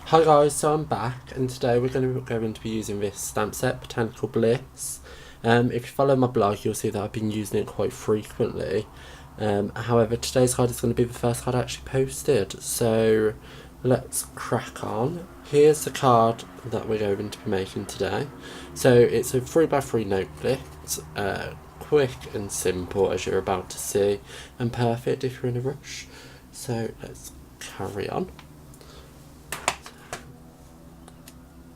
Hi guys, so I'm back and today we're going to be using this stamp set, Botanical Bliss. If you follow my blog you'll see that I've been using it quite frequently. However, today's card is going to be the first card I actually posted, so let's crack on. Here's the card that we're going to be making today. So it's a 3x3 notebook, quick and simple as you're about to see, and perfect if you're in a rush. So let's carry on.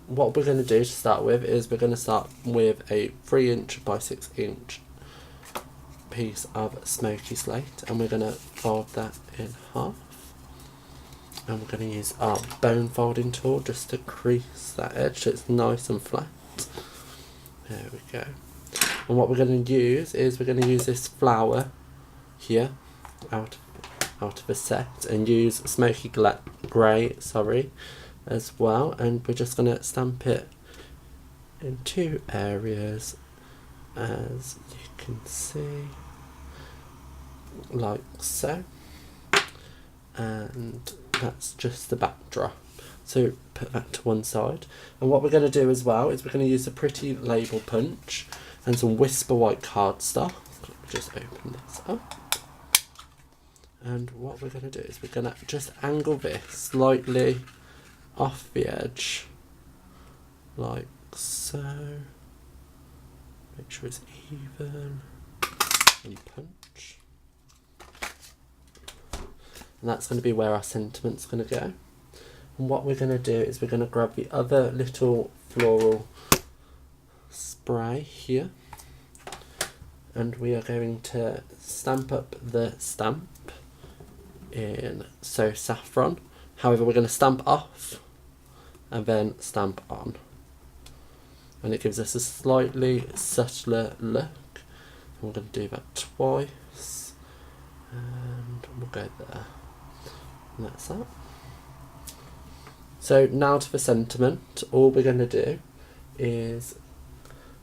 What we're going to do to start with is we're going to start with a 3" by 6" piece of Smoky Slate, and we're going to fold that in half, and we're going to use our bone folding tool just to crease that edge so it's nice and flat. There we go. And what we're going to use is we're going to use this flower here out of a set, and use Smoky Grey as well, and we're just going to stamp it in two areas, as you can see, like so, and that's just the backdrop, so put that to one side. And what we're going to do as well is we're going to use a pretty label punch and some Whisper White cardstock. Just open this up, and what we're going to do is we're going to just angle this slightly off the edge, like so. Make sure it's even, and punch. And that's going to be where our sentiment's going to go. And what we're going to do is we're going to grab the other little floral spray here, and we are going to stamp up the stamp in So Saffron. However, we're going to stamp off and then stamp on, and it gives us a slightly subtler look. And we're going to do that twice, and we'll go there, and that's that. So now to the sentiment. All we're going to do is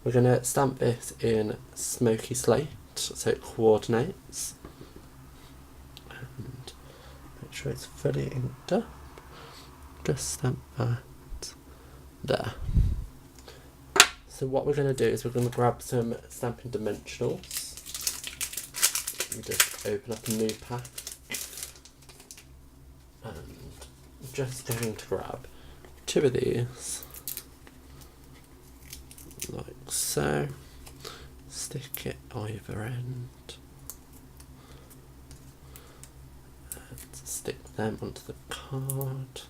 we're going to stamp this in Smoky Slate so it coordinates, and make sure it's fully inked up. Just stamp that there. So what we're going to do is we're going to grab some Stampin' Dimensionals. We just open up a new pack, and I'm just going to grab two of these, like so. Stick it either end, and stick them onto the card,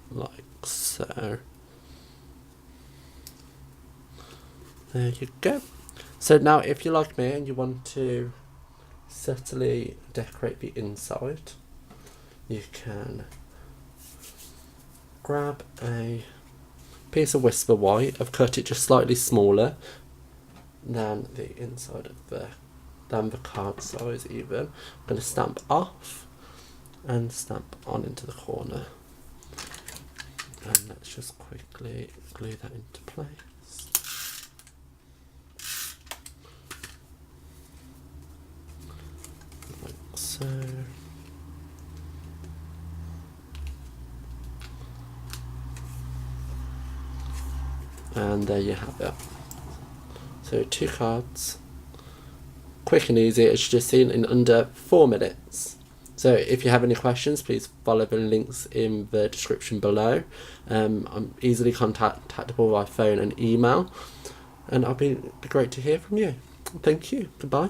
like so. There you go. So now if you're like me and you want to subtly decorate the inside, you can grab a piece of Whisper White. I've cut it just slightly smaller than the inside of the card size even. I'm going to stamp off and stamp on into the corner, and let's just quickly glue that into place. Like so. And there you have it. So 2 cards, quick and easy, as you just seen, in under 4 minutes. So if you have any questions, please follow the links in the description below. I'm easily contactable by phone and email, and it'll be great to hear from you. Thank you. Goodbye.